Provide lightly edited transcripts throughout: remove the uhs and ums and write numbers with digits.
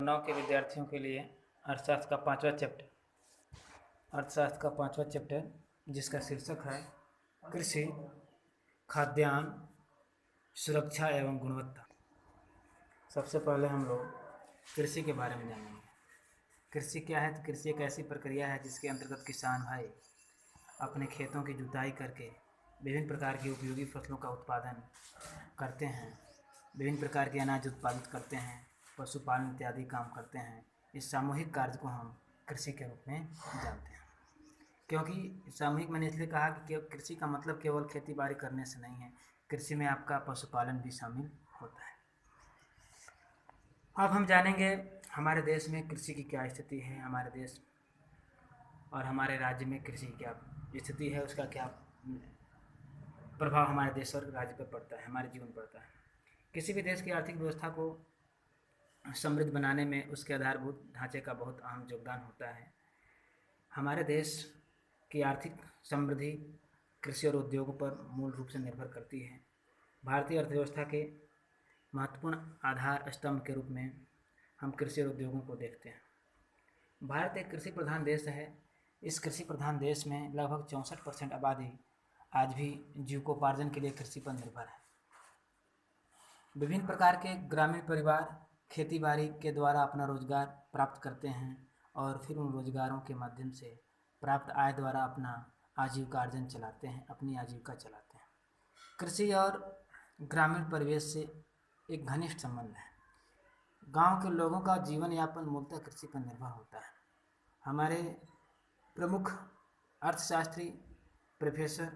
9 के विद्यार्थियों के लिए अर्थशास्त्र का पांचवा चैप्टर जिसका शीर्षक है कृषि, खाद्यान्न, सुरक्षा एवं गुणवत्ता। सबसे पहले हम लोग कृषि के बारे में जानेंगे। कृषि क्या है? तो कृषि एक ऐसी प्रक्रिया है जिसके अंतर्गत किसान भाई अपने खेतों की जुताई करके विभिन्न प्रकार की उपयोगी फसलों का उत्पादन करते हैं, विभिन्न प्रकार के अनाज उत्पादित करते हैं, पशुपालन इत्यादि काम करते हैं। इस सामूहिक कार्य को हम कृषि के रूप में जानते हैं। क्योंकि सामूहिक मैंने इसलिए कहा कि कृषि का मतलब केवल खेती बाड़ी करने से नहीं है, कृषि में आपका पशुपालन भी शामिल होता है। अब हम जानेंगे हमारे देश में कृषि की क्या स्थिति है, हमारे देश और हमारे राज्य में कृषि की क्या स्थिति है, उसका क्या प्रभाव हमारे देश और राज्य पर पड़ता है, हमारे जीवन पर पड़ता है। किसी भी देश की आर्थिक व्यवस्था को समृद्ध बनाने में उसके आधारभूत ढांचे का बहुत अहम योगदान होता है। हमारे देश की आर्थिक समृद्धि कृषि और उद्योगों पर मूल रूप से निर्भर करती है। भारतीय अर्थव्यवस्था के महत्वपूर्ण आधार स्तंभ के रूप में हम कृषि और उद्योगों को देखते हैं। भारत एक कृषि प्रधान देश है। इस कृषि प्रधान देश में लगभग 64% आबादी आज भी जीविकोपार्जन के लिए कृषि पर निर्भर है। विभिन्न प्रकार के ग्रामीण परिवार खेती बाड़ी के द्वारा अपना रोजगार प्राप्त करते हैं और फिर उन रोजगारों के माध्यम से प्राप्त आय द्वारा अपना आजीविकार्जन चलाते हैं, अपनी आजीविका चलाते हैं। कृषि और ग्रामीण परिवेश से एक घनिष्ठ संबंध है। गांव के लोगों का जीवन यापन मूलतः कृषि पर निर्भर होता है। हमारे प्रमुख अर्थशास्त्री प्रोफेसर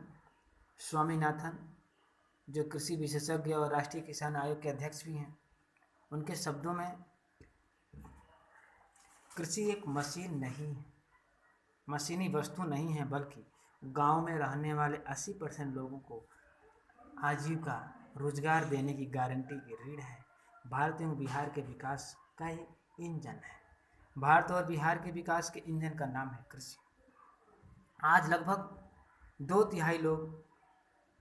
स्वामीनाथन, जो कृषि विशेषज्ञ और राष्ट्रीय किसान आयोग के अध्यक्ष भी हैं, उनके शब्दों में कृषि एक मशीनी वस्तु नहीं है, बल्कि गांव में रहने वाले 80% लोगों को आजीविका रोजगार देने की गारंटी की रीढ़ है। भारत एवं बिहार के विकास का एक इंजन है। भारत और बिहार के विकास के इंजन का नाम है कृषि। आज लगभग 2/3 लोग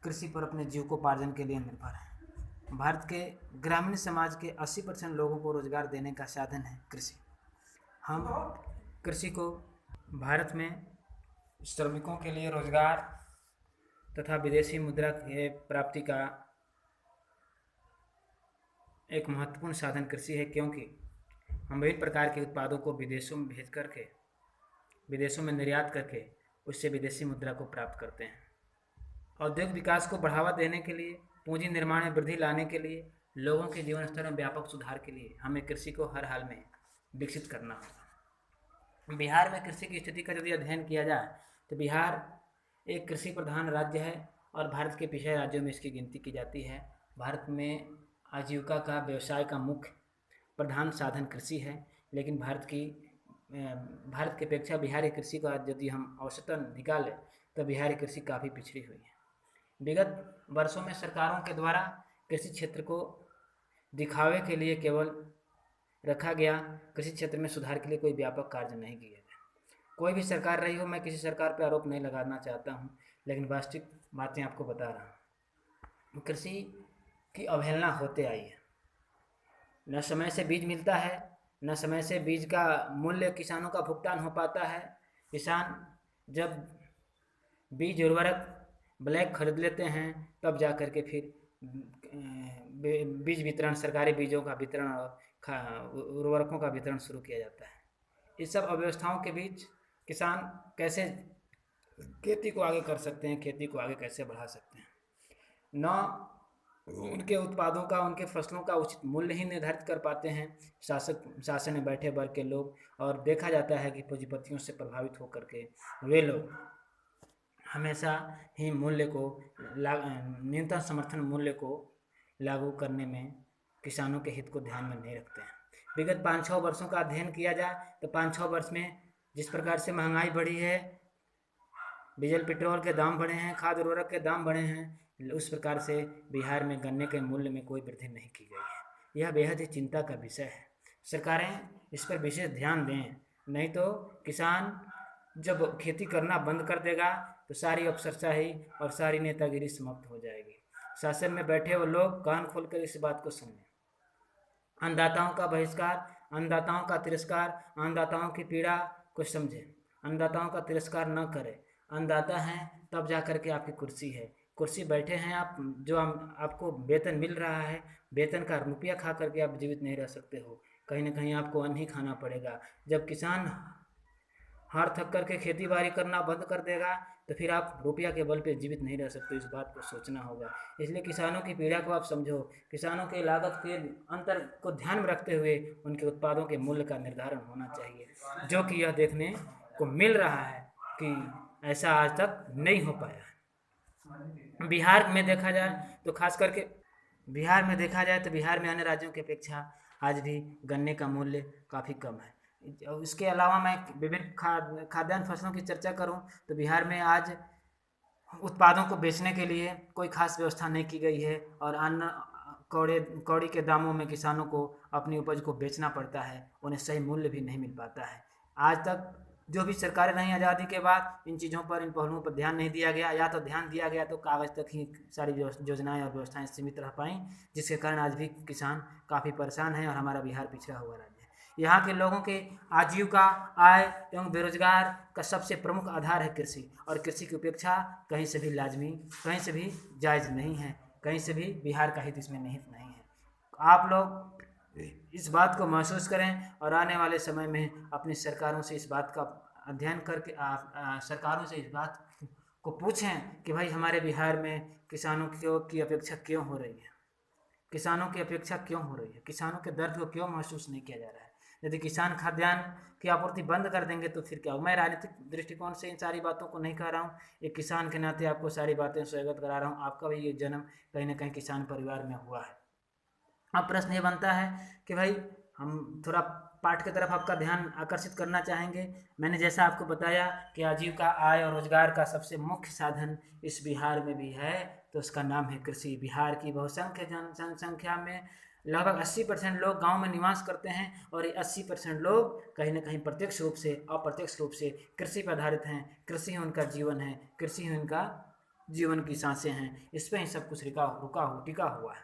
कृषि पर अपने जीविकोपार्जन के लिए निर्भर हैं। भारत के ग्रामीण समाज के 80% लोगों को रोजगार देने का साधन है कृषि। हम कृषि को भारत में श्रमिकों के लिए रोजगार तथा विदेशी मुद्रा के प्राप्ति का एक महत्वपूर्ण साधन कृषि है, क्योंकि हम विभिन्न प्रकार के उत्पादों को विदेशों में भेज करके, विदेशों में निर्यात करके उससे विदेशी मुद्रा को प्राप्त करते हैं। औद्योगिक विकास को बढ़ावा देने के लिए, पूंजी निर्माण में वृद्धि लाने के लिए, लोगों के जीवन स्तर में व्यापक सुधार के लिए हमें कृषि को हर हाल में विकसित करना होगा। बिहार में कृषि की स्थिति का यदि अध्ययन किया जाए तो बिहार एक कृषि प्रधान राज्य है और भारत के पिछड़े राज्यों में इसकी गिनती की जाती है। भारत में आजीविका का व्यवसाय का मुख्य प्रधान साधन कृषि है, लेकिन भारत की अपेक्षा बिहारी कृषि का यदि हम औसतन निकालें तो बिहारी कृषि काफ़ी पिछड़ी हुई है। विगत वर्षों में सरकारों के द्वारा कृषि क्षेत्र को दिखावे के लिए केवल रखा गया, कृषि क्षेत्र में सुधार के लिए कोई व्यापक कार्य नहीं किया गया। कोई भी सरकार रही हो, मैं किसी सरकार पर आरोप नहीं लगाना चाहता हूं, लेकिन वास्तविक बातें आपको बता रहा हूं। कृषि की अवहेलना होते आई है। न समय से बीज मिलता है, न समय से बीज का मूल्य किसानों का भुगतान हो पाता है। किसान जब बीज उर्वरक ब्लैक खरीद लेते हैं तब जा कर के फिर बीज वितरण, सरकारी बीजों का वितरण और उर्वरकों का वितरण शुरू किया जाता है। इस सब अव्यवस्थाओं के बीच किसान कैसे खेती को आगे कर सकते हैं, खेती को आगे कैसे बढ़ा सकते हैं? न उनके उत्पादों का, उनके फसलों का उचित मूल्य ही निर्धारित कर पाते हैं शासन में बैठे वर्ग के लोग, और देखा जाता है कि पूंजीपतियों से प्रभावित होकर के वे लोग हमेशा ही मूल्य को न्यूनतम समर्थन मूल्य को लागू करने में किसानों के हित को ध्यान में नहीं रखते हैं। विगत 5-6 वर्षों का अध्ययन किया जाए तो 5-6 वर्ष में जिस प्रकार से महंगाई बढ़ी है, डीजल पेट्रोल के दाम बढ़े हैं, खाद उर्वरक के दाम बढ़े हैं, उस प्रकार से बिहार में गन्ने के मूल्य में कोई वृद्धि नहीं की गई है। यह बेहद ही चिंता का विषय है। सरकारें इस पर विशेष ध्यान दें, नहीं तो किसान जब खेती करना बंद कर देगा तो सारी अफसरशाही और सारी नेतागिरी समाप्त हो जाएगी। शासन में बैठे वो लोग कान खोलकर इस बात को सुनें। अन्नदाताओं का बहिष्कार, अन्नदाताओं का तिरस्कार, अन्नदाताओं की पीड़ा को समझे, अन्नदाताओं का तिरस्कार न करें। अन्नदाता हैं तब जा कर के आपकी कुर्सी है। कुर्सी बैठे हैं आप, जो आपको वेतन मिल रहा है, वेतन का रुपया खा करके आप जीवित नहीं रह सकते हो, कहीं ना कहीं आपको अन्न ही खाना पड़ेगा। जब किसान हार थक करके खेती बाड़ी करना बंद कर देगा तो फिर आप रुपया के बल पे जीवित नहीं रह सकते। इस बात को सोचना होगा। इसलिए किसानों की पीड़ा को आप समझो, किसानों के लागत के अंतर को ध्यान में रखते हुए उनके उत्पादों के मूल्य का निर्धारण होना चाहिए, जो कि यह देखने को मिल रहा है कि ऐसा आज तक नहीं हो पाया है। बिहार में देखा जाए तो खास करके बिहार में अन्य राज्यों की अपेक्षा आज भी गन्ने का मूल्य काफ़ी कम है। इसके अलावा मैं विभिन्न खाद्यान्न फसलों की चर्चा करूं तो बिहार में आज उत्पादों को बेचने के लिए कोई खास व्यवस्था नहीं की गई है और अन्न कौड़ी के दामों में किसानों को अपनी उपज को बेचना पड़ता है, उन्हें सही मूल्य भी नहीं मिल पाता है। आज तक जो भी सरकारें रहीं आज़ादी के बाद, इन चीज़ों पर, इन पहलुओं पर ध्यान नहीं दिया गया, या तो ध्यान दिया गया तो कागज़ तक ही सारी योजनाएं और व्यवस्थाएं सीमित रह पाईं, जिसके कारण आज भी किसान काफ़ी परेशान है और हमारा बिहार पिछड़ा हुआ राज्य है। यहाँ के लोगों के आजीविका, आय एवं बेरोजगार का सबसे प्रमुख आधार है कृषि, और कृषि की उपेक्षा कहीं से भी लाजमी, कहीं से भी जायज़ नहीं है, कहीं से भी बिहार का हित इसमें निहित नहीं है। आप लोग इस बात को महसूस करें और आने वाले समय में अपनी सरकारों से इस बात का अध्ययन करके सरकारों से इस बात को पूछें कि भाई हमारे बिहार में किसानों की अपेक्षा क्यों हो रही है, किसानों की अपेक्षा क्यों हो रही है, किसानों के दर्द को क्यों महसूस नहीं किया जा रहा है। यदि किसान खाद्यान्न की आपूर्ति बंद कर देंगे तो फिर क्या होगा। मैं राजनीतिक दृष्टिकोण से इन सारी बातों को नहीं कह रहा हूँ, एक किसान के नाते आपको सारी बातें से अवगत करा रहा हूँ। आपका भी ये जन्म कहीं ना कहीं किसान परिवार में हुआ है। अब प्रश्न ये बनता है कि भाई हम थोड़ा पाठ की तरफ आपका ध्यान आकर्षित करना चाहेंगे। मैंने जैसा आपको बताया कि आजीविका, आय और रोजगार का सबसे मुख्य साधन इस बिहार में भी है, तो उसका नाम है कृषि। बिहार की बहुसंख्य जनसंख्या में लगभग 80% लोग गांव में निवास करते हैं और ये 80% लोग कहीं ना कहीं प्रत्यक्ष रूप से, अप्रत्यक्ष रूप से कृषि पर आधारित हैं। कृषि ही उनका जीवन है, कृषि ही उनका जीवन की सांसें हैं, इस पर ही सब कुछ टिका हुआ है।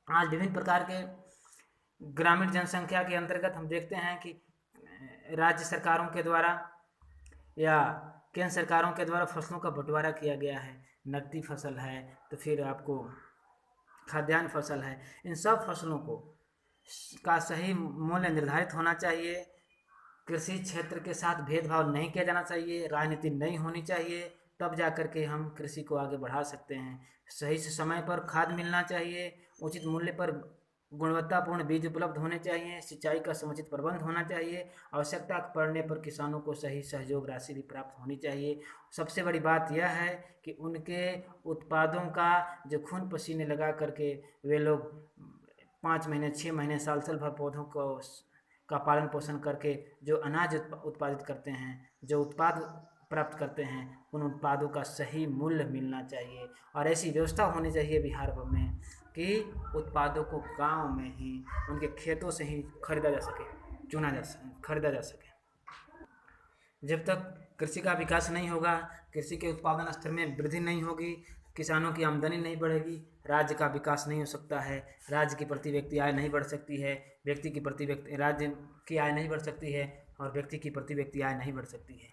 आज विभिन्न प्रकार के ग्रामीण जनसंख्या के अंतर्गत हम देखते हैं कि राज्य सरकारों के द्वारा या केंद्र सरकारों के द्वारा फसलों का बंटवारा किया गया है। नकदी फसल है तो फिर आपको खाद्यान्न फसल है। इन सब फसलों का सही मूल्य निर्धारित होना चाहिए। कृषि क्षेत्र के साथ भेदभाव नहीं किया जाना चाहिए, राजनीति नहीं होनी चाहिए, तब जा कर के हम कृषि को आगे बढ़ा सकते हैं। सही से समय पर खाद मिलना चाहिए, उचित मूल्य पर गुणवत्तापूर्ण बीज उपलब्ध होने चाहिए, सिंचाई का समुचित प्रबंध होना चाहिए, आवश्यकता पड़ने पर किसानों को सही सहयोग राशि भी प्राप्त होनी चाहिए। सबसे बड़ी बात यह है कि उनके उत्पादों का जो खून पसीने लगा करके वे लोग 5 महीने, 6 महीने, साल भर पौधों का पालन पोषण करके जो अनाज उत्पादित करते हैं, जो उत्पाद प्राप्त करते हैं, उन उत्पादों का सही मूल्य मिलना चाहिए। और ऐसी व्यवस्था होनी चाहिए बिहार में कि उत्पादों को गांव में ही, उनके खेतों से ही खरीदा जा सके। जब तक कृषि का विकास नहीं होगा, कृषि के उत्पादन स्तर में वृद्धि नहीं होगी, किसानों की आमदनी नहीं बढ़ेगी, राज्य का विकास नहीं हो सकता है। राज्य की प्रति व्यक्ति आय नहीं बढ़ सकती है, राज्य की आय नहीं बढ़ सकती है और व्यक्ति की प्रति व्यक्ति आय नहीं बढ़ सकती है।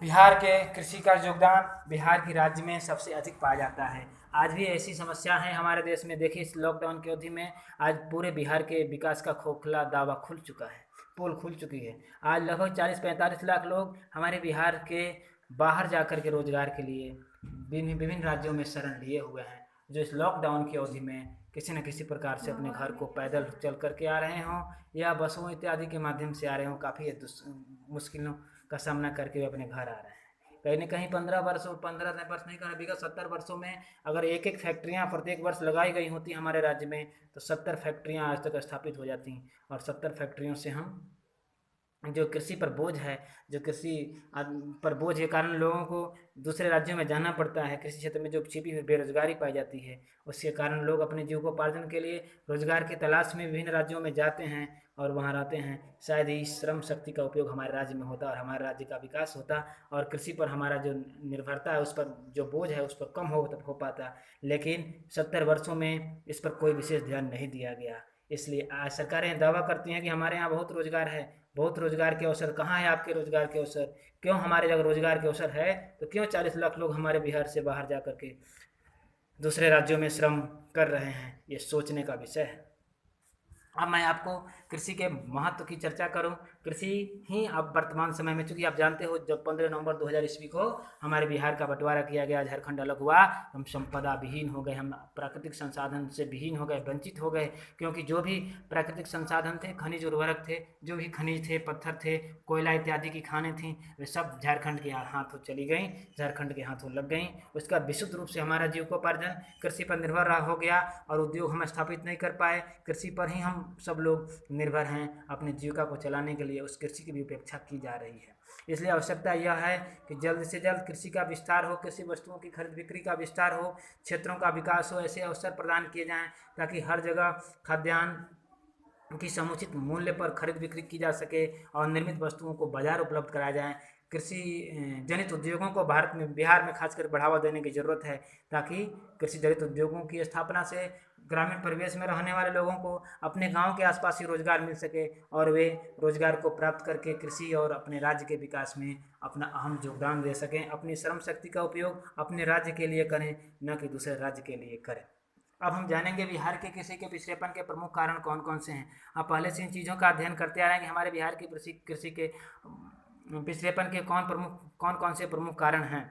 बिहार के कृषि का योगदान बिहार की राज्य में सबसे अधिक पाया जाता है। आज भी ऐसी समस्या है हमारे देश में। देखिए, इस लॉकडाउन की अवधि में आज पूरे बिहार के विकास का खोखला दावा खुल चुका है, पोल खुल चुकी है। आज लगभग 40-45 लाख लोग हमारे बिहार के बाहर जाकर के रोजगार के लिए विभिन्न राज्यों में शरण लिए हुए हैं, जो इस लॉकडाउन की अवधि में किसी न किसी प्रकार से अपने घर को पैदल चल करके आ रहे हों या बसों इत्यादि के माध्यम से आ रहे हों। काफ़ी मुश्किलों का सामना करके वे अपने घर आ रहे हैं। कहीं न कहीं 15 वर्ष नहीं कहना, विगत 70 वर्षों में अगर एक फैक्ट्रियाँ प्रत्येक वर्ष लगाई गई होती हमारे राज्य में तो 70 फैक्ट्रियाँ आज तक स्थापित हो जाती, और 70 फैक्ट्रियों से हम जो कृषि पर बोझ है, के कारण लोगों को दूसरे राज्यों में जाना पड़ता है। कृषि क्षेत्र में जो छिपी हुई बेरोजगारी पाई जाती है, उसके कारण लोग अपने जीविकोपार्जन के लिए रोजगार की तलाश में विभिन्न राज्यों में जाते हैं और वहाँ रहते हैं। शायद ही श्रम शक्ति का उपयोग हमारे राज्य में होता और हमारे राज्य का विकास होता और कृषि पर हमारा जो निर्भरता है, उस पर जो बोझ है, उस पर कम हो पाता। लेकिन 70 वर्षों में इस पर कोई विशेष ध्यान नहीं दिया गया। इसलिए आज सरकारें दावा करती हैं कि हमारे यहाँ बहुत रोजगार है, बहुत रोजगार के अवसर। कहाँ है आपके रोजगार के अवसर? क्यों हमारे जगह रोजगार के अवसर है तो क्यों 40 लाख लोग हमारे बिहार से बाहर जा करके दूसरे राज्यों में श्रम कर रहे हैं? ये सोचने का विषय है। अब मैं आपको कृषि के महत्व की चर्चा करूं। कृषि ही अब वर्तमान समय में, चूंकि आप जानते हो जब 15 नवंबर 2000 ईस्वी को हमारे बिहार का बंटवारा किया गया, झारखंड अलग हुआ, हम संपदा विहीन हो गए, हम प्राकृतिक संसाधन से विहीन हो गए, वंचित हो गए। क्योंकि जो भी प्राकृतिक संसाधन थे, खनिज उर्वरक थे, जो भी खनिज थे, पत्थर थे, कोयला इत्यादि की खानें थीं, वे सब झारखंड के हाथों चली गई, झारखंड के हाथों लग गई। उसका विशुद्ध रूप से हमारा जीविकोपार्जन कृषि पर निर्भर हो गया और उद्योग हम स्थापित नहीं कर पाए। कृषि पर ही हम सब लोग निर्भर हैं अपनी जीविका को चलाने के लिए। उस कृषि की भी उपेक्षा की जा रही है। इसलिए आवश्यकता यह है कि जल्द से जल्द कृषि का विस्तार हो, कृषि वस्तुओं की खरीद बिक्री का विस्तार हो, क्षेत्रों का विकास हो, ऐसे अवसर प्रदान किए जाएं ताकि हर जगह खाद्यान्न की समुचित मूल्य पर खरीद बिक्री की जा सके और निर्मित वस्तुओं को बाजार उपलब्ध कराया जाए। कृषि जनित उद्योगों को भारत में, बिहार में खासकर बढ़ावा देने की ज़रूरत है ताकि कृषि जनित उद्योगों की स्थापना से ग्रामीण परिवेश में रहने वाले लोगों को अपने गांव के आसपास ही रोजगार मिल सके और वे रोजगार को प्राप्त करके कृषि और अपने राज्य के विकास में अपना अहम योगदान दे सकें। अपनी श्रम शक्ति का उपयोग अपने राज्य के लिए करें, न कि दूसरे राज्य के लिए करें। अब हम जानेंगे बिहार के कृषि के पिछड़ेपन के प्रमुख कारण कौन कौन से हैं। आप पहले से इन चीज़ों का अध्ययन करते आ रहे हैं कि हमारे बिहार की कृषि के पिछड़ेपन के कौन कौन से प्रमुख कारण हैं।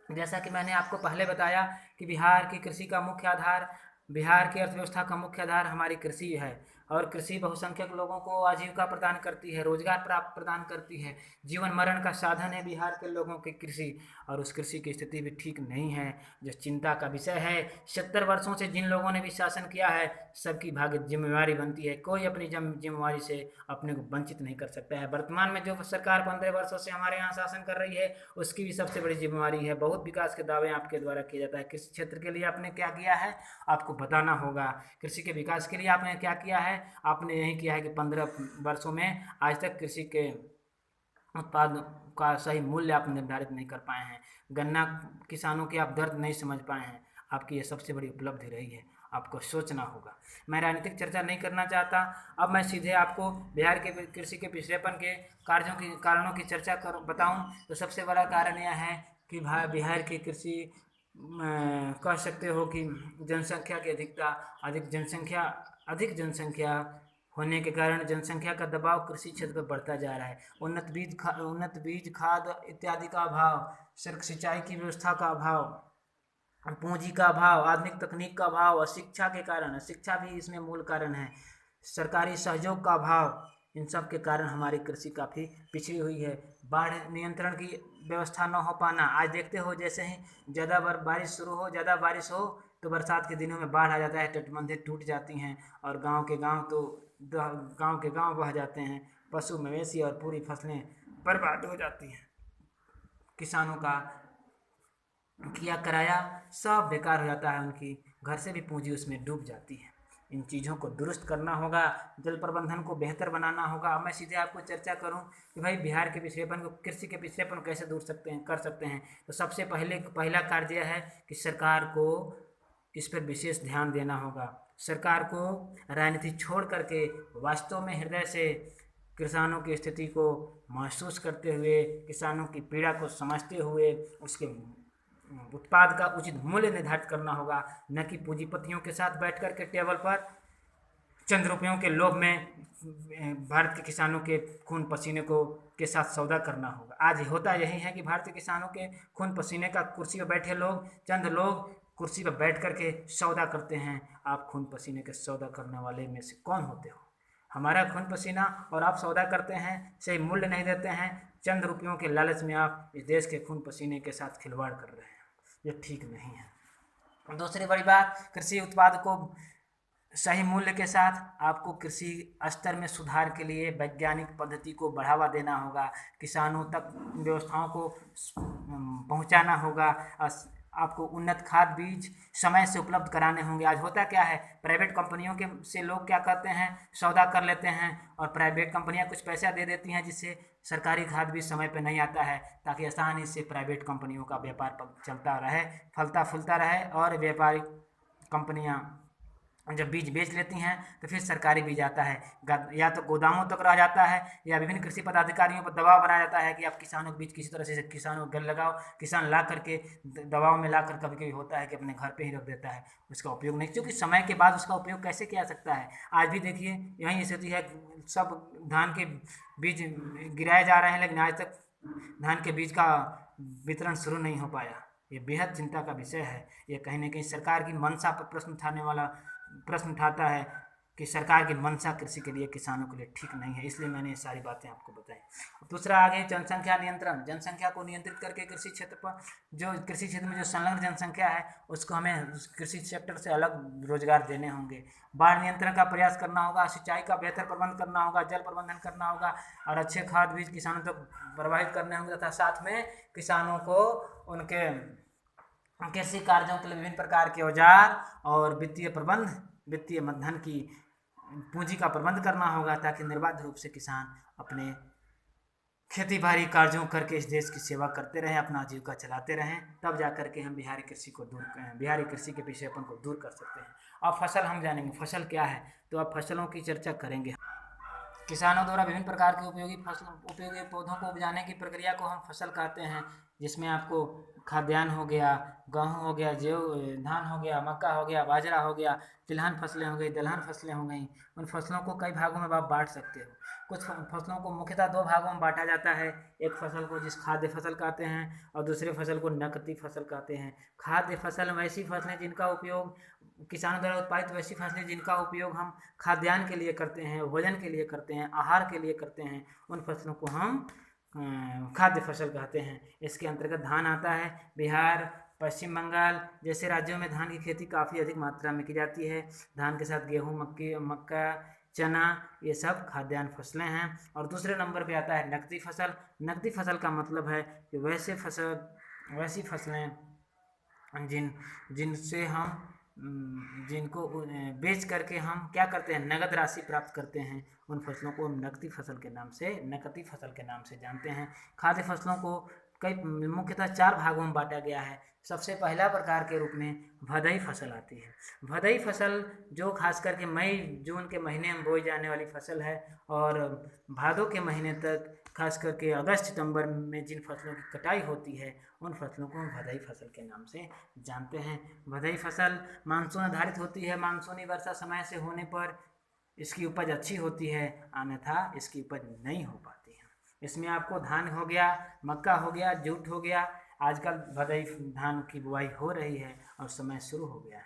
जैसा कि मैंने आपको पहले बताया कि बिहार की कृषि का मुख्य आधार, बिहार की अर्थव्यवस्था का मुख्य आधार हमारी कृषि है और कृषि बहुसंख्यक लोगों को आजीविका प्रदान करती है, रोजगार प्राप्त प्रदान करती है, जीवन मरण का साधन है बिहार के लोगों की कृषि। और उस कृषि की स्थिति भी ठीक नहीं है, जो चिंता का विषय है। 70 वर्षों से जिन लोगों ने भी शासन किया है, सबकी भाग्य जिम्मेवारी बनती है, कोई अपनी जिम्मेवारी से अपने को वंचित नहीं कर सकता है। वर्तमान में जो सरकार 15 वर्षों से हमारे यहाँ शासन कर रही है, उसकी भी सबसे बड़ी जिम्मेवारी है। बहुत विकास के दावे आपके द्वारा किए जाता है। कृषि क्षेत्र के लिए आपने क्या किया है, आपको बताना होगा। कृषि के विकास के लिए आपने क्या किया है, आपने यही किया है कि 15 वर्षों में आज तक कृषि के उत्पाद का सही मूल्य आप निर्धारित नहीं कर पाए हैं। गन्ना किसानों के आप दर्द नहीं समझ पाए हैं। आपकी ये सबसे बड़ी उपलब्धि रही है, आपको सोचना होगा। मैं राजनीतिक चर्चा नहीं करना चाहता। अब मैं सीधे आपको बिहार के कृषि के पिछड़ेपन के कारणों की चर्चा बताऊं तो सबसे बड़ा कारण यह है कि बिहार की कृषि कह सकते हो कि जनसंख्या की अधिक जनसंख्या होने के कारण जनसंख्या का दबाव कृषि क्षेत्र पर बढ़ता जा रहा है। उन्नत बीज खाद इत्यादि का अभाव, सिंचाई की व्यवस्था का अभाव, पूंजी का अभाव, आधुनिक तकनीक का अभाव और शिक्षा के कारण, शिक्षा भी इसमें मूल कारण है, सरकारी सहयोग का अभाव, इन सब के कारण हमारी कृषि काफ़ी पिछड़ी हुई है। बाढ़ नियंत्रण की व्यवस्था न हो पाना, आज देखते हो जैसे ही ज़्यादा बारिश हो तो बरसात के दिनों में बाढ़ आ जाता है, तटबंधें टूट जाती हैं और गांव के गांव बह जाते हैं, पशु मवेशी और पूरी फसलें बर्बाद हो जाती हैं। किसानों का किया कराया सब बेकार हो जाता है, उनकी घर से भी पूंजी उसमें डूब जाती है। इन चीज़ों को दुरुस्त करना होगा, जल प्रबंधन को बेहतर बनाना होगा। अब मैं सीधे आपको चर्चा करूं कि भाई बिहार के पिछड़ेपन को, कृषि के पिछड़ेपन को कैसे कर सकते हैं। तो सबसे पहला कार्य यह है कि सरकार को इस पर विशेष ध्यान देना होगा। सरकार को राजनीति छोड़ करके वास्तव में हृदय से किसानों की स्थिति को महसूस करते हुए, किसानों की पीड़ा को समझते हुए उसके उत्पाद का उचित मूल्य निर्धारित करना होगा, न कि पूंजीपतियों के साथ बैठ कर के टेबल पर चंद रुपयों के लोभ में भारत के किसानों के खून पसीने के साथ सौदा करना होगा। आज होता यही है कि भारतीय किसानों के खून पसीने का कुर्सी पर बैठे लोग, चंद लोग कुर्सी पर बैठ कर के सौदा करते हैं। आप खून पसीने के सौदा करने वाले में से कौन होते हो? हमारा खून पसीना और आप सौदा करते हैं, सही मूल्य नहीं देते हैं, चंद रुपयों के लालच में आप इस देश के खून पसीने के साथ खिलवाड़ कर रहे हैं। ये ठीक नहीं है। दूसरी बड़ी बात, कृषि उत्पाद को सही मूल्य के साथ आपको कृषि स्तर में सुधार के लिए वैज्ञानिक पद्धति को बढ़ावा देना होगा, किसानों तक व्यवस्थाओं को पहुंचाना होगा, आपको उन्नत खाद बीज समय से उपलब्ध कराने होंगे। आज होता क्या है, प्राइवेट कंपनियों के से लोग क्या करते हैं, सौदा कर लेते हैं और प्राइवेट कंपनियां कुछ पैसा दे देती हैं जिससे सरकारी खाद बीज समय पे नहीं आता है, ताकि आसानी से प्राइवेट कंपनियों का व्यापार चलता रहे, फलता फूलता रहे और व्यापारिक कंपनियां जब बीज बेच लेती हैं तो फिर सरकारी बीज आता है, या तो गोदामों तक रह जाता है या विभिन्न कृषि पदाधिकारियों पर दबाव बनाया जाता है कि आप किसानों के बीज किसी तरह से किसानों को घर लगाओ। किसान ला करके दबाव में ला कर कभी कभी होता है कि अपने घर पे ही रख देता है, उसका उपयोग नहीं, क्योंकि समय के बाद उसका उपयोग कैसे किया जा सकता है। आज भी देखिए यही स्थिति है, सब धान के बीज गिराए जा रहे हैं लेकिन आज तक धान के बीज का वितरण शुरू नहीं हो पाया। ये बेहद चिंता का विषय है। ये कहीं ना कहीं सरकार की मंशा पर प्रश्न उठाता है कि सरकार की मंशा कृषि के लिए, किसानों के लिए ठीक नहीं है। इसलिए मैंने ये सारी बातें आपको बताई। दूसरा आगे जनसंख्या नियंत्रण। जनसंख्या को नियंत्रित करके कृषि क्षेत्र पर, जो कृषि क्षेत्र में जो संलग्न जनसंख्या है उसको हमें कृषि सेक्टर से अलग रोजगार देने होंगे। बाढ़ नियंत्रण का प्रयास करना होगा, सिंचाई का बेहतर प्रबंध करना होगा, जल प्रबंधन करना होगा और अच्छे खाद बीज किसानों तक प्रवाहित करने होंगे, तथा साथ में किसानों को उनके कृषि कार्यों के लिए विभिन्न प्रकार के औजार और वित्तीय धन की पूंजी का प्रबंध करना होगा, ताकि निर्बाध रूप से किसान अपने खेती बाड़ी कार्यों करके इस देश की सेवा करते रहें, अपना आजीविका चलाते रहें। तब जा करके हम बिहारी कृषि के पिछड़ेपन को दूर कर सकते हैं। अब फसल हम जानेंगे, फसल क्या है, तो अब फसलों की चर्चा करेंगे। किसानों द्वारा विभिन्न प्रकार के उपयोगी पौधों को उपजाने की प्रक्रिया को हम फसल कहते हैं, जिसमें आपको खाद्यान्न हो गया, गेहूँ हो गया, धान हो गया, मक्का हो गया, बाजरा हो गया, तिलहन फसलें हो गई, दलहन फसलें हो गई। उन फसलों को कई भागों में आप बांट सकते हो। कुछ फसलों को मुख्यतः 2 भागों में बांटा जाता है। एक फसल को जिस खाद्य फसल कहते हैं और दूसरे फसल को नकदी फसल कहते हैं। खाद्य फसल वैसी फसलें जिनका उपयोग किसानों द्वारा उत्पादित वैसी फसलें जिनका उपयोग हम खाद्यान्न के लिए करते हैं, भोजन के लिए करते हैं, आहार के लिए करते हैं, उन फसलों को हम खाद्य फसल कहते हैं। इसके अंतर्गत धान आता है। बिहार, पश्चिम बंगाल जैसे राज्यों में धान की खेती काफ़ी अधिक मात्रा में की जाती है। धान के साथ गेहूँ, मक्का, चना, ये सब खाद्यान्न फसलें हैं। और दूसरे नंबर पे आता है नकदी फसल। नकदी फसल का मतलब है कि वैसी फसलें जिनसे हम जिनको बेच करके हम क्या करते हैं, नगद राशि प्राप्त करते हैं। उन फसलों को नकदी फसल के नाम से जानते हैं। खाद्य फसलों को मुख्यतः 4 भागों में बांटा गया है। सबसे पहला प्रकार के रूप में भदई फसल आती है। भदई फसल जो खास करके मई जून के महीने में बोई जाने वाली फसल है और भादों के महीने तक, खास करके अगस्त सितंबर में जिन फसलों की कटाई होती है उन फसलों को हम भदई फसल के नाम से जानते हैं। भदई फसल मानसून आधारित होती है। मानसूनी वर्षा समय से होने पर इसकी उपज अच्छी होती है, अन्यथा इसकी उपज नहीं हो पाती है। इसमें आपको धान हो गया, मक्का हो गया, जूट हो गया। आजकल भदई धान की बुआई हो रही है और समय शुरू हो गया है।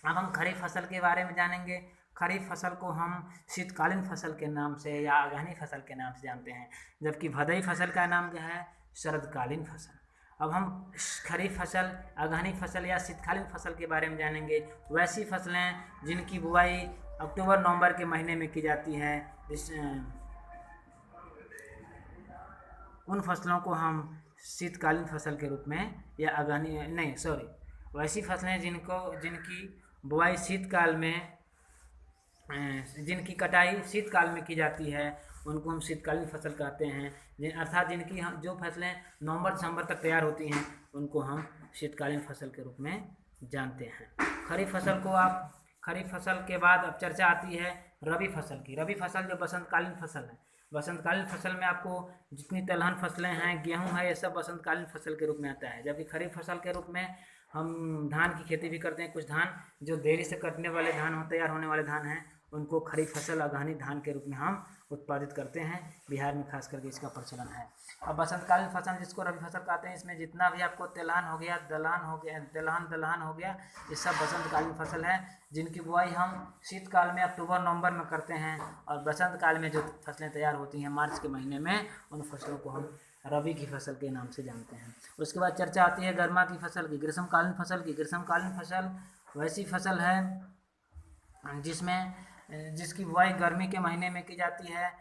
अब हम खरीफ फसल के बारे में जानेंगे। खरीफ फसल को हम शीतकालीन फसल के नाम से या आगामी फसल के नाम से जानते हैं, जबकि भदई फसल का नाम क्या है, शरदकालीन फसल। अब हम खरीफ फसल, आगामी फसल या शीतकालीन फसल के बारे में जानेंगे। वैसी फसलें जिनकी बुआई अक्टूबर नवंबर के महीने में की जाती है, उन फसलों को हम शीतकालीन फसल के रूप में या वैसी फसलें जिनकी बुआई शीतकाल में, जिनकी कटाई शीतकाल में की जाती है, उनको हम शीतकालीन फसल कहते हैं। अर्थात जिनकी जो फसलें नवंबर दिसंबर तक तैयार होती हैं उनको हम शीतकालीन फसल के रूप में जानते हैं। खरीफ फसल के बाद अब चर्चा आती है रबी फसल की। रबी फसल जो बसंतकालीन फसल है। बसंतकालीन फसल में आपको जितनी तिलहन फसलें हैं, गेहूँ है, ये सब बसंतकालीन फसल के रूप में आता है। जबकि खरीफ फसल के रूप में हम धान की खेती भी करते हैं। कुछ धान जो देरी से कटने वाले धान तैयार होने वाले धान हैं, उनको खरीफ फसल आगामी धान के रूप में हम उत्पादित करते हैं। बिहार में खास करके इसका प्रचलन है। अब बसंतकालीन फसल जिसको रबी फसल कहते हैं, इसमें जितना भी आपको तिलहन हो गया, दलहन हो गया, ये सब बसंतकालीन फसल है, जिनकी बुआई हम शीतकाल में अक्टूबर नवंबर में करते हैं। और बसंत काल में जो फसलें तैयार होती हैं मार्च के महीने में, उन फसलों को हम रबी की फसल के नाम से जानते हैं। उसके बाद चर्चा आती है गर्मा की फसल की, ग्रीष्मकालीन फसल की। ग्रीष्मकालीन फसल वैसी फसल है जिसकी बुआई गर्मी के महीने में की जाती है,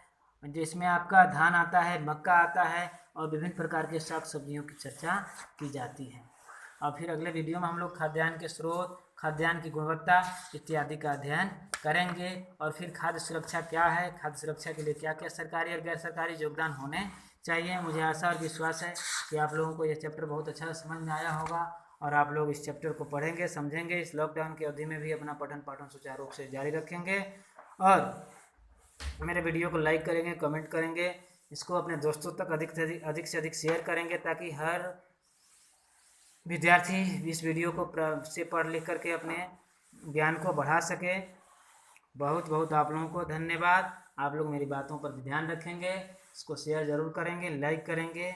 जिसमें आपका धान आता है, मक्का आता है और विभिन्न प्रकार के साग सब्जियों की चर्चा की जाती है। और फिर अगले वीडियो में हम लोग खाद्यान्न के स्रोत, खाद्यान्न की गुणवत्ता इत्यादि का अध्ययन करेंगे। और फिर खाद्य सुरक्षा क्या है, खाद्य सुरक्षा के लिए क्या क्या सरकारी और गैर सरकारी योगदान होने चाहिए। मुझे आशा और विश्वास है कि आप लोगों को यह चैप्टर बहुत अच्छा समझ में आया होगा और आप लोग इस चैप्टर को पढ़ेंगे, समझेंगे, इस लॉकडाउन की अवधि में भी अपना पठन पाठन सुचारू रूप से जारी रखेंगे और मेरे वीडियो को लाइक करेंगे, कमेंट करेंगे, इसको अपने दोस्तों तक अधिक से अधिक शेयर करेंगे ताकि हर विद्यार्थी इस वीडियो को से पढ़ लिख करके अपने ज्ञान को बढ़ा सके। बहुत बहुत आप लोगों को धन्यवाद। आप लोग मेरी बातों पर ध्यान रखेंगे, इसको शेयर ज़रूर करेंगे, लाइक करेंगे,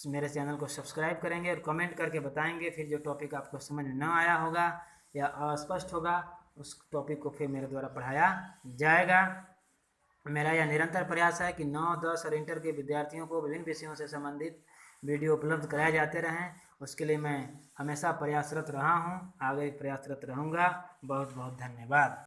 मेरे चैनल को सब्सक्राइब करेंगे और कमेंट करके बताएंगे। फिर जो टॉपिक आपको समझ में न आया होगा या अस्पष्ट होगा उस टॉपिक को फिर मेरे द्वारा पढ़ाया जाएगा। मेरा यह निरंतर प्रयास है कि 9, 10 और इंटर के विद्यार्थियों को विभिन्न विषयों से संबंधित वीडियो उपलब्ध कराए जाते रहें। उसके लिए मैं हमेशा प्रयासरत रहा हूँ, आगे प्रयासरत रहूँगा। बहुत बहुत धन्यवाद।